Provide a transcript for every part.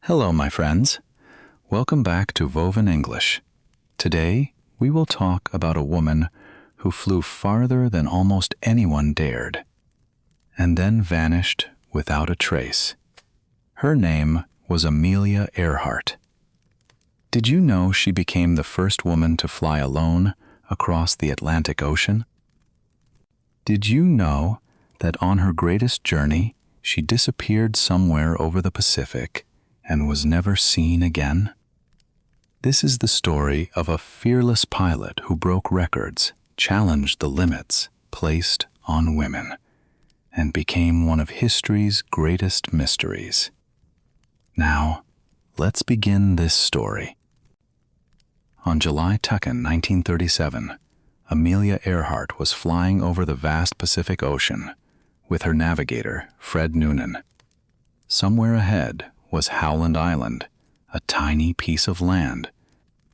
Hello, my friends. Welcome back to Woven English. Today, we will talk about a woman who flew farther than almost anyone dared, and then vanished without a trace. Her name was Amelia Earhart. Did you know she became the first woman to fly alone across the Atlantic Ocean? Did you know that on her greatest journey, she disappeared somewhere over the Pacific and was never seen again? This is the story of a fearless pilot who broke records, challenged the limits placed on women, and became one of history's greatest mysteries. Now, let's begin this story. On July 2nd, 1937, Amelia Earhart was flying over the vast Pacific Ocean with her navigator, Fred Noonan. Somewhere ahead was Howland Island, a tiny piece of land,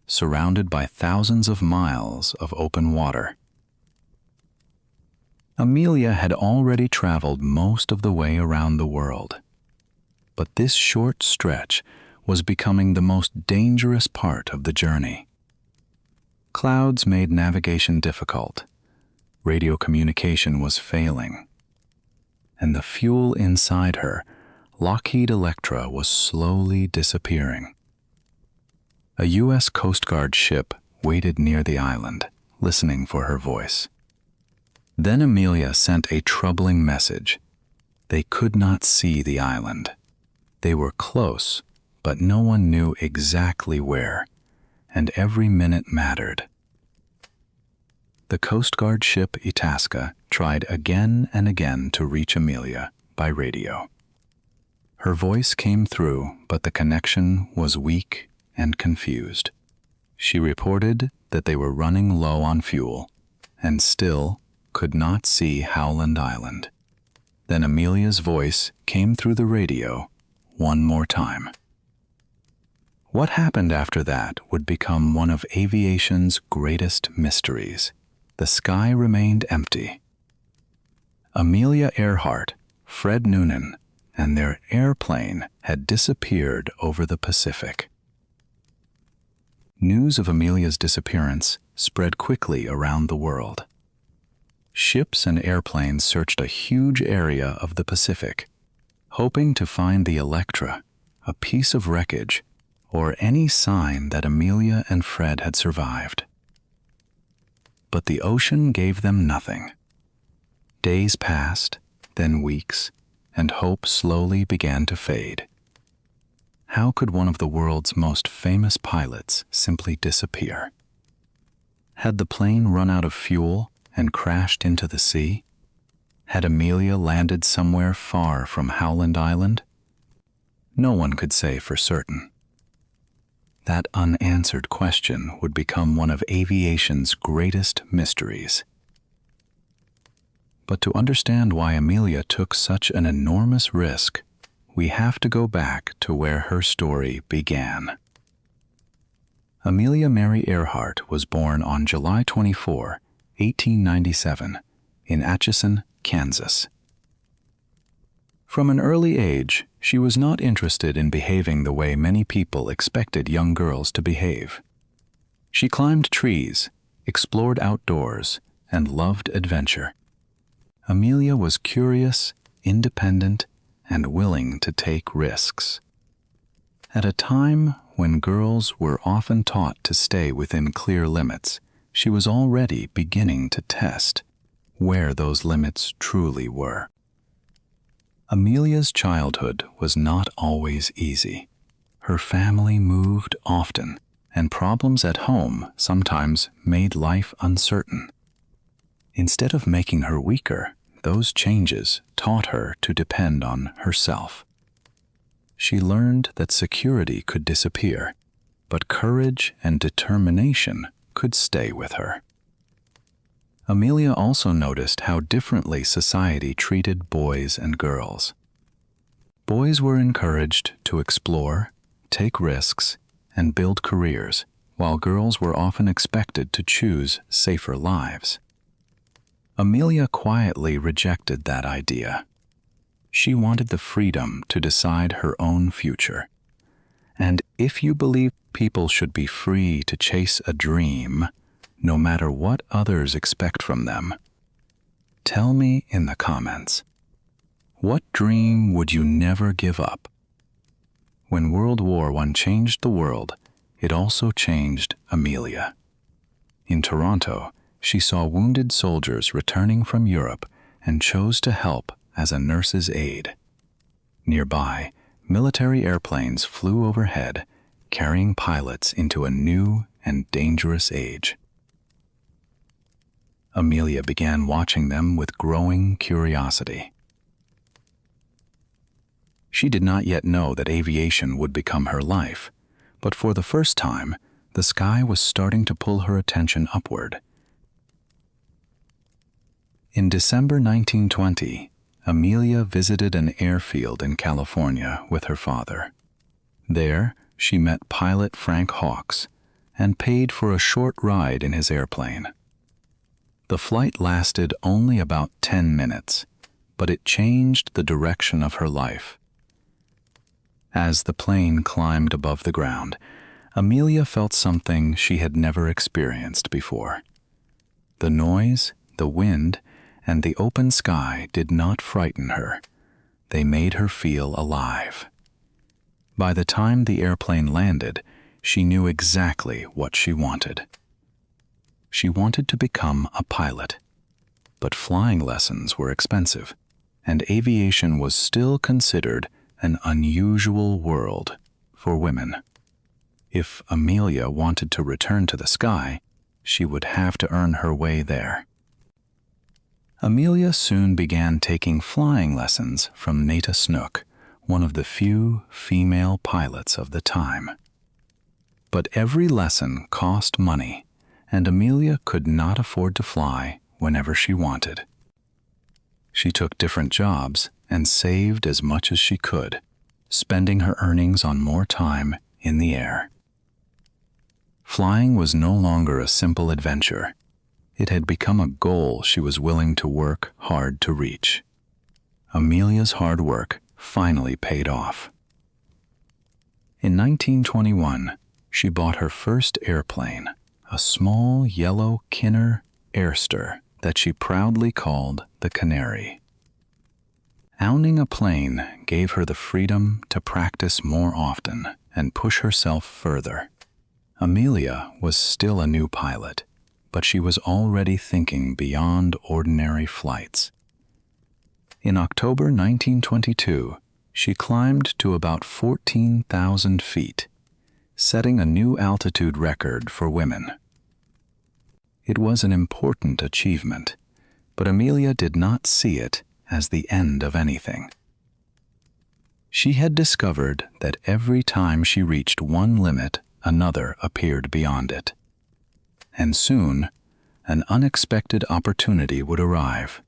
surrounded by thousands of miles of open water. Amelia had already traveled most of the way around the world, but this short stretch was becoming the most dangerous part of the journey. Clouds made navigation difficult, radio communication was failing, and the fuel inside her, Lockheed Electra, was slowly disappearing. A U.S. Coast Guard ship waited near the island, listening for her voice. Then Amelia sent a troubling message. They could not see the island. They were close, but no one knew exactly where, and every minute mattered. The Coast Guard ship Itasca tried again and again to reach Amelia by radio. Her voice came through, but the connection was weak and confused. She reported that they were running low on fuel and still could not see Howland Island. Then Amelia's voice came through the radio one more time. What happened after that would become one of aviation's greatest mysteries. The sky remained empty. Amelia Earhart, Fred Noonan, and their airplane had disappeared over the Pacific. News of Amelia's disappearance spread quickly around the world. Ships and airplanes searched a huge area of the Pacific, hoping to find the Electra, a piece of wreckage, or any sign that Amelia and Fred had survived. But the ocean gave them nothing. Days passed, then weeks, and hope slowly began to fade. How could one of the world's most famous pilots simply disappear? Had the plane run out of fuel and crashed into the sea? Had Amelia landed somewhere far from Howland Island? No one could say for certain. That unanswered question would become one of aviation's greatest mysteries. But to understand why Amelia took such an enormous risk, we have to go back to where her story began. Amelia Mary Earhart was born on July 24, 1897, in Atchison, Kansas. From an early age, she was not interested in behaving the way many people expected young girls to behave. She climbed trees, explored outdoors, and loved adventure. Amelia was curious, independent, and willing to take risks. At a time when girls were often taught to stay within clear limits, she was already beginning to test where those limits truly were. Amelia's childhood was not always easy. Her family moved often, and problems at home sometimes made life uncertain. Instead of making her weaker, those changes taught her to depend on herself. She learned that security could disappear, but courage and determination could stay with her. Amelia also noticed how differently society treated boys and girls. Boys were encouraged to explore, take risks, and build careers, while girls were often expected to choose safer lives. Amelia quietly rejected that idea. She wanted the freedom to decide her own future, And if you believe people should be free to chase a dream, no matter what others expect from them, tell me in the comments, what dream would you never give up? When World War I changed the world, it also changed Amelia. In Toronto, she saw wounded soldiers returning from Europe and chose to help as a nurse's aide. Nearby, military airplanes flew overhead, carrying pilots into a new and dangerous age. Amelia began watching them with growing curiosity. She did not yet know that aviation would become her life, but for the first time, the sky was starting to pull her attention upward. In December 1920, Amelia visited an airfield in California with her father. There, she met pilot Frank Hawks and paid for a short ride in his airplane. The flight lasted only about 10 minutes, but it changed the direction of her life. As the plane climbed above the ground, Amelia felt something she had never experienced before. The noise, the wind, and the open sky did not frighten her. They made her feel alive. By the time the airplane landed, she knew exactly what she wanted. She wanted to become a pilot, but flying lessons were expensive, and aviation was still considered an unusual world for women. If Amelia wanted to return to the sky, she would have to earn her way there. Amelia soon began taking flying lessons from Neta Snook, one of the few female pilots of the time. But every lesson cost money, and Amelia could not afford to fly whenever she wanted. She took different jobs and saved as much as she could, spending her earnings on more time in the air. Flying was no longer a simple adventure. It had become a goal she was willing to work hard to reach. Amelia's hard work finally paid off. In 1921, she bought her first airplane, a small yellow Kinner Airster that she proudly called the Canary. Owning a plane gave her the freedom to practice more often and push herself further. Amelia was still a new pilot, but she was already thinking beyond ordinary flights. In October 1922, she climbed to about 14,000 feet, setting a new altitude record for women. It was an important achievement, but Amelia did not see it as the end of anything. She had discovered that every time she reached one limit, another appeared beyond it. And soon, an unexpected opportunity would arrive.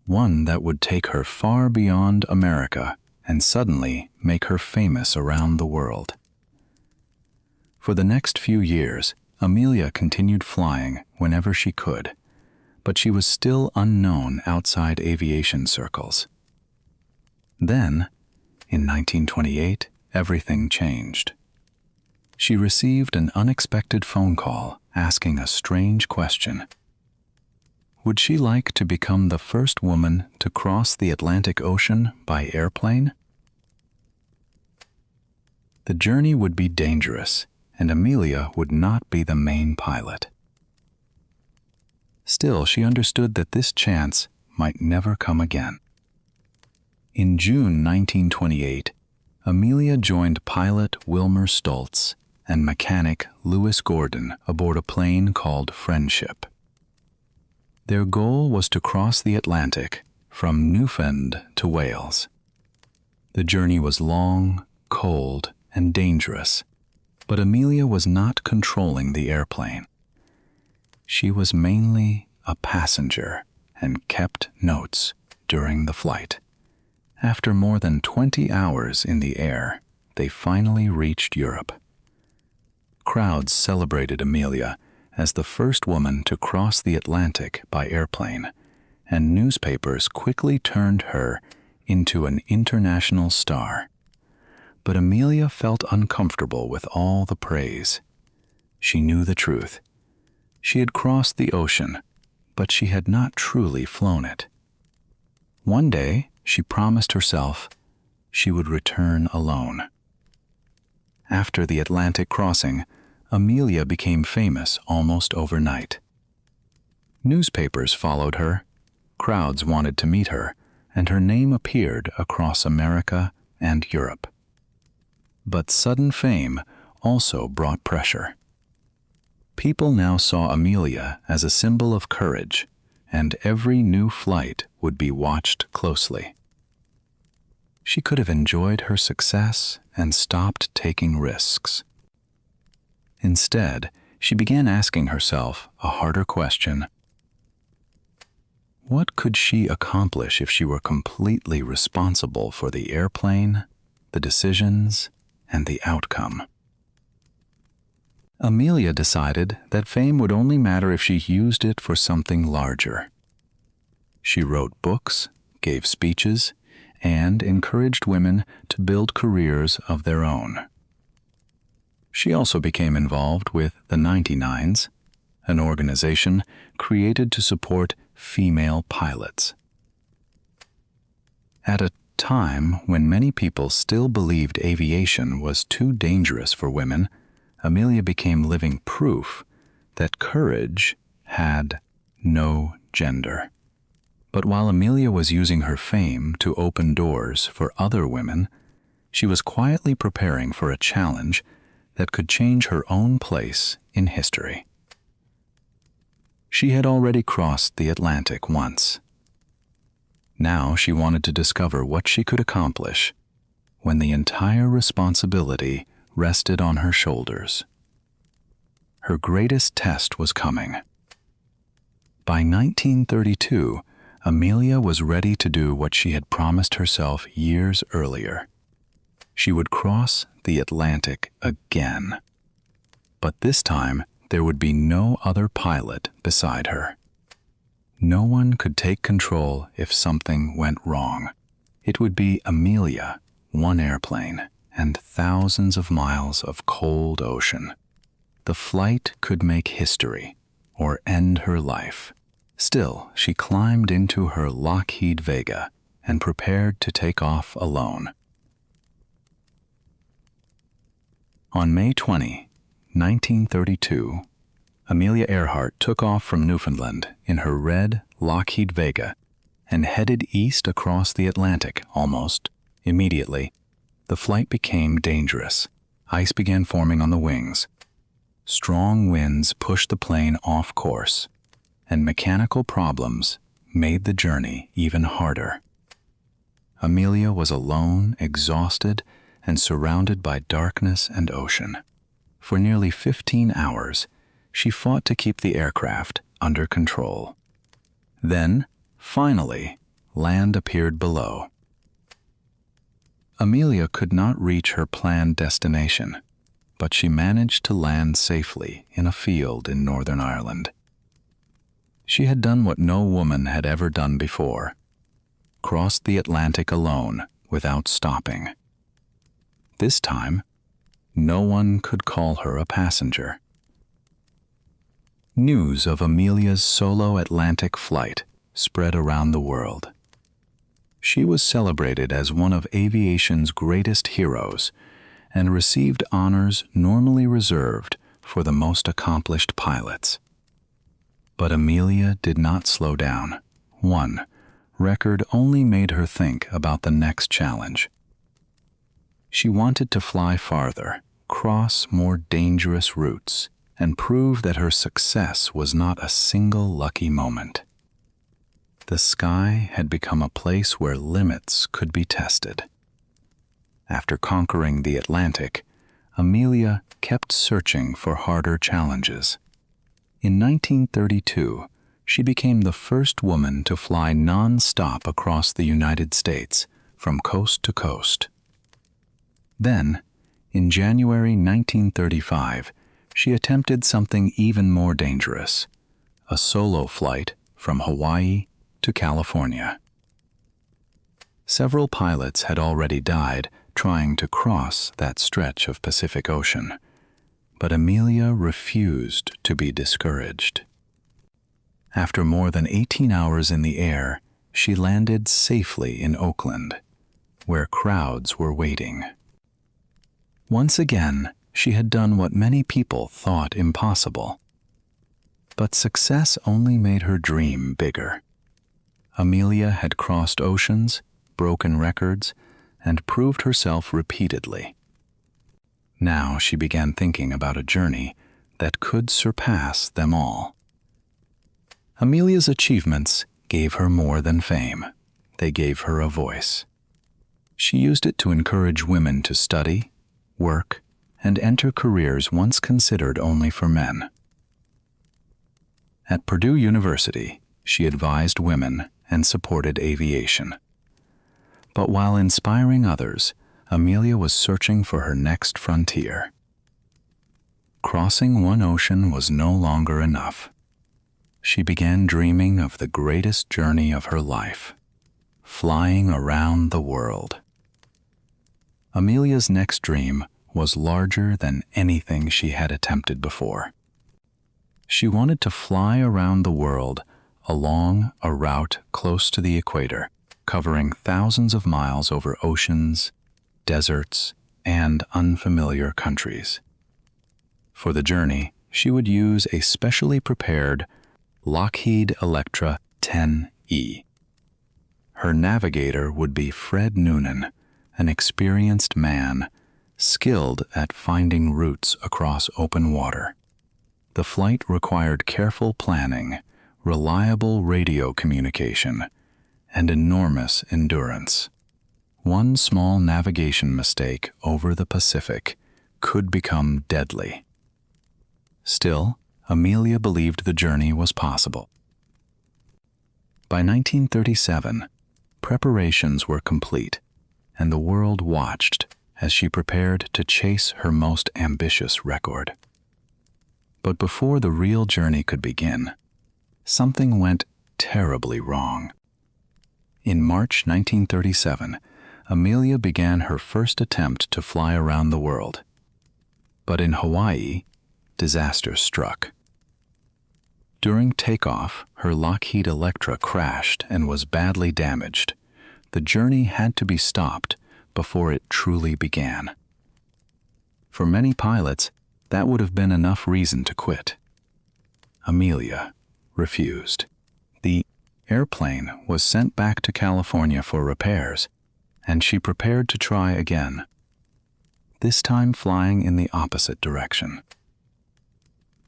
One that would take her far beyond America and suddenly make her famous around the world. For the next few years, Amelia continued flying whenever she could, but she was still unknown outside aviation circles. Then, in 1928, everything changed. She received an unexpected phone call asking a strange question. Would she like to become the first woman to cross the Atlantic Ocean by airplane? The journey would be dangerous, and Amelia would not be the main pilot. Still, she understood that this chance might never come again. In June 1928, Amelia joined pilot Wilmer Stoltz and mechanic Lewis Gordon aboard a plane called Friendship. Their goal was to cross the Atlantic from Newfoundland to Wales. The journey was long, cold, and dangerous, but Amelia was not controlling the airplane. She was mainly a passenger and kept notes during the flight. After more than 20 hours in the air, they finally reached Europe. Crowds celebrated Amelia as the first woman to cross the Atlantic by airplane, and newspapers quickly turned her into an international star. But Amelia felt uncomfortable with all the praise. She knew the truth. She had crossed the ocean, but she had not truly flown it. One day, she promised herself she would return alone. After the Atlantic crossing, Amelia became famous almost overnight. Newspapers followed her, crowds wanted to meet her, and her name appeared across America and Europe. But sudden fame also brought pressure. People now saw Amelia as a symbol of courage, and every new flight would be watched closely. She could have enjoyed her success and stopped taking risks. Instead, she began asking herself a harder question. What could she accomplish if she were completely responsible for the airplane, the decisions, and the outcome? Amelia decided that fame would only matter if she used it for something larger. She wrote books, gave speeches, and encouraged women to build careers of their own. She also became involved with the 99s, an organization created to support female pilots. At a time when many people still believed aviation was too dangerous for women, Amelia became living proof that courage had no gender. But while Amelia was using her fame to open doors for other women, she was quietly preparing for a challenge that could change her own place in history. She had already crossed the Atlantic once. Now she wanted to discover what she could accomplish when the entire responsibility rested on her shoulders. Her greatest test was coming. By 1932, Amelia was ready to do what she had promised herself years earlier. She would cross the Atlantic again. But this time, there would be no other pilot beside her. No one could take control if something went wrong. It would be Amelia, one airplane, and thousands of miles of cold ocean. The flight could make history or end her life. Still, she climbed into her Lockheed Vega and prepared to take off alone. On May 20, 1932, Amelia Earhart took off from Newfoundland in her red Lockheed Vega and headed east across the Atlantic almost immediately. The flight became dangerous. Ice began forming on the wings. Strong winds pushed the plane off course, and mechanical problems made the journey even harder. Amelia was alone, exhausted, and surrounded by darkness and ocean. For nearly 15 hours, she fought to keep the aircraft under control. Then, finally, land appeared below. Amelia could not reach her planned destination, but she managed to land safely in a field in Northern Ireland. She had done what no woman had ever done before: crossed the Atlantic alone without stopping. This time, no one could call her a passenger. News of Amelia's solo Atlantic flight spread around the world. She was celebrated as one of aviation's greatest heroes and received honors normally reserved for the most accomplished pilots. But Amelia did not slow down. One record only made her think about the next challenge. She wanted to fly farther, cross more dangerous routes, and prove that her success was not a single lucky moment. The sky had become a place where limits could be tested. After conquering the Atlantic, Amelia kept searching for harder challenges. In 1932, she became the first woman to fly non-stop across the United States, from coast to coast. Then, in January 1935, she attempted something even more dangerous: a solo flight from Hawaii to California. Several pilots had already died trying to cross that stretch of Pacific Ocean, but Amelia refused to be discouraged. After more than 18 hours in the air, she landed safely in Oakland, where crowds were waiting. Once again, she had done what many people thought impossible. But success only made her dream bigger. Amelia had crossed oceans, broken records, and proved herself repeatedly. Now she began thinking about a journey that could surpass them all. Amelia's achievements gave her more than fame. They gave her a voice. She used it to encourage women to study, work, and enter careers once considered only for men. At Purdue University, she advised women and supported aviation. But while inspiring others, Amelia was searching for her next frontier. Crossing one ocean was no longer enough. She began dreaming of the greatest journey of her life, flying around the world. Amelia's next dream was larger than anything she had attempted before. She wanted to fly around the world along a route close to the equator, covering thousands of miles over oceans, deserts, and unfamiliar countries. For the journey, she would use a specially prepared Lockheed Electra 10E. Her navigator would be Fred Noonan, an experienced man, skilled at finding routes across open water. The flight required careful planning, reliable radio communication, and enormous endurance. One small navigation mistake over the Pacific could become deadly. Still, Amelia believed the journey was possible. By 1937, preparations were complete, and the world watched as she prepared to chase her most ambitious record. But before the real journey could begin, something went terribly wrong. In March 1937, Amelia began her first attempt to fly around the world. But in Hawaii, disaster struck. During takeoff, her Lockheed Electra crashed and was badly damaged. The journey had to be stopped before it truly began. For many pilots, that would have been enough reason to quit. Amelia refused. The airplane was sent back to California for repairs, and she prepared to try again, this time flying in the opposite direction.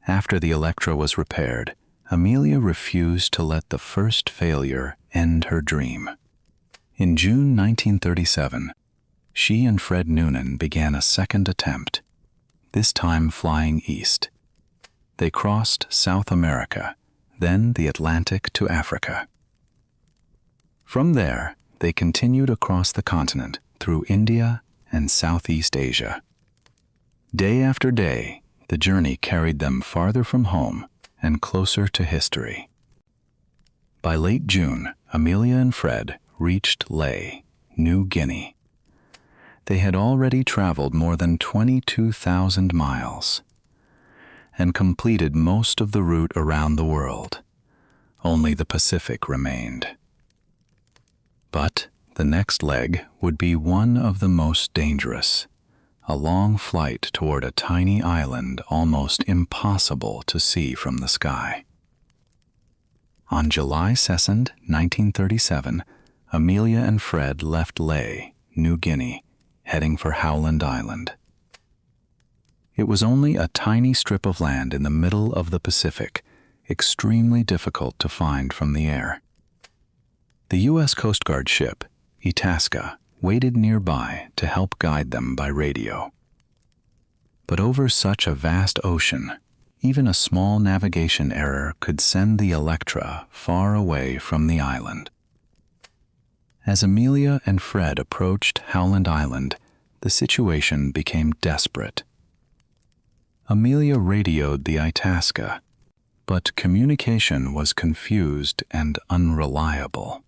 After the Electra was repaired, Amelia refused to let the first failure end her dream. In June 1937, she and Fred Noonan began a second attempt, this time flying east. They crossed South America, then the Atlantic to Africa. From there, they continued across the continent through India and Southeast Asia. Day after day, the journey carried them farther from home and closer to history. By late June, Amelia and Fred reached Lae, New Guinea. They had already traveled more than 22,000 miles and completed most of the route around the world. Only the Pacific remained. But the next leg would be one of the most dangerous, a long flight toward a tiny island almost impossible to see from the sky. On July 2nd, 1937, Amelia and Fred left Lae, New Guinea, heading for Howland Island. It was only a tiny strip of land in the middle of the Pacific, extremely difficult to find from the air. The U.S. Coast Guard ship, Itasca, waited nearby to help guide them by radio. But over such a vast ocean, even a small navigation error could send the Electra far away from the island. As Amelia and Fred approached Howland Island, the situation became desperate. Amelia radioed the Itasca, but communication was confused and unreliable.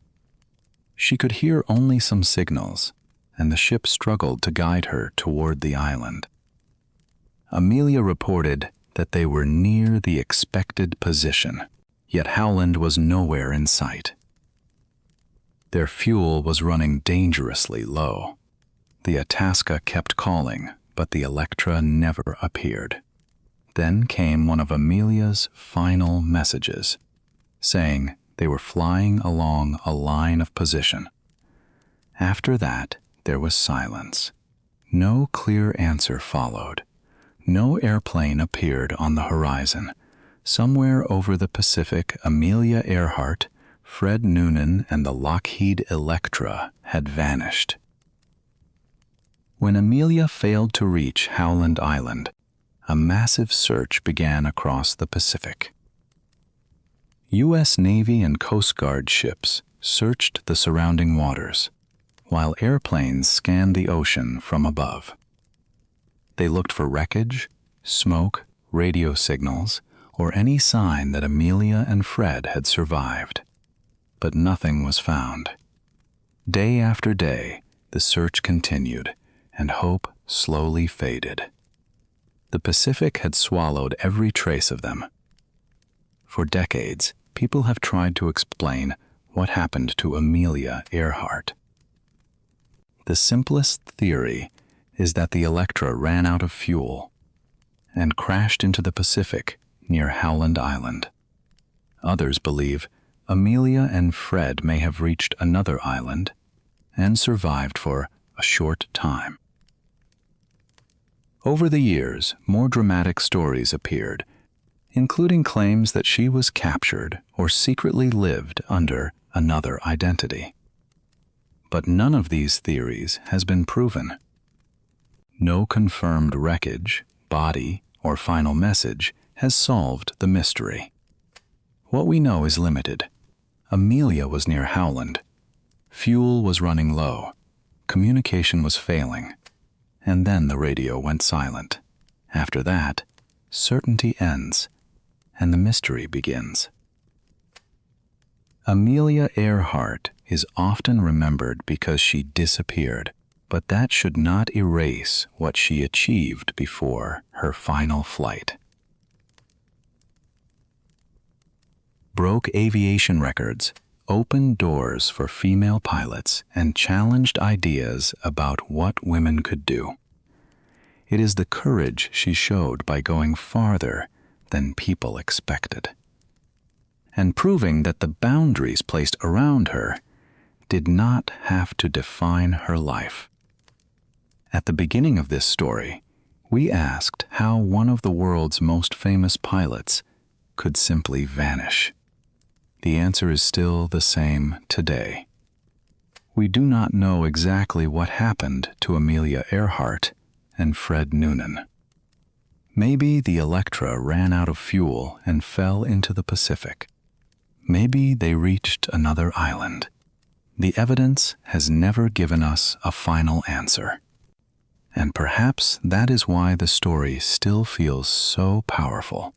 She could hear only some signals, and the ship struggled to guide her toward the island. Amelia reported that they were near the expected position, yet Howland was nowhere in sight. Their fuel was running dangerously low. The Itasca kept calling, but the Electra never appeared. Then came one of Amelia's final messages, saying they were flying along a line of position. After that, there was silence. No clear answer followed. No airplane appeared on the horizon. Somewhere over the Pacific, Amelia Earhart, Fred Noonan, and the Lockheed Electra had vanished. When Amelia failed to reach Howland Island, a massive search began across the Pacific. U.S. Navy and Coast Guard ships searched the surrounding waters, while airplanes scanned the ocean from above. They looked for wreckage, smoke, radio signals, or any sign that Amelia and Fred had survived. But nothing was found. Day after day, the search continued, and hope slowly faded. The Pacific had swallowed every trace of them. For decades, people have tried to explain what happened to Amelia Earhart. The simplest theory is that the Electra ran out of fuel and crashed into the Pacific near Howland Island. Others believe Amelia and Fred may have reached another island and survived for a short time. Over the years, more dramatic stories appeared, including claims that she was captured or secretly lived under another identity. But none of these theories has been proven. No confirmed wreckage, body, or final message has solved the mystery. What we know is limited. Amelia was near Howland. Fuel was running low. Communication was failing. And then the radio went silent. After that, certainty ends, and the mystery begins. Amelia Earhart is often remembered because she disappeared, but that should not erase what she achieved before her final flight. Broke aviation records, opened doors for female pilots, and challenged ideas about what women could do. It is the courage she showed by going farther than people expected, and proving that the boundaries placed around her did not have to define her life. At the beginning of this story, we asked how one of the world's most famous pilots could simply vanish. The answer is still the same today. We do not know exactly what happened to Amelia Earhart and Fred Noonan. Maybe the Electra ran out of fuel and fell into the Pacific. Maybe they reached another island. The evidence has never given us a final answer. And perhaps that is why the story still feels so powerful.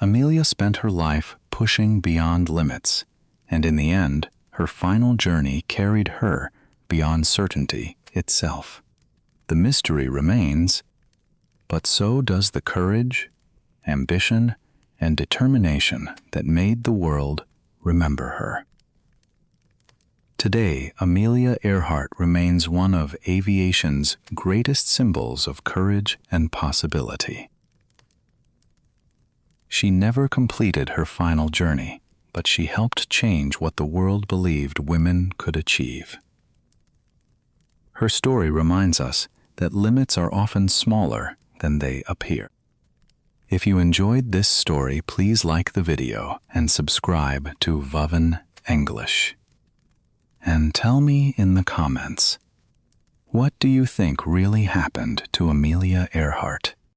Amelia spent her life pushing beyond limits, and in the end, her final journey carried her beyond certainty itself. The mystery remains, but so does the courage, ambition, and determination that made the world remember her. Today, Amelia Earhart remains one of aviation's greatest symbols of courage and possibility. She never completed her final journey, but she helped change what the world believed women could achieve. Her story reminds us that limits are often smaller than they appear. If you enjoyed this story, please like the video and subscribe to Voven English. And tell me in the comments, what do you think really happened to Amelia Earhart?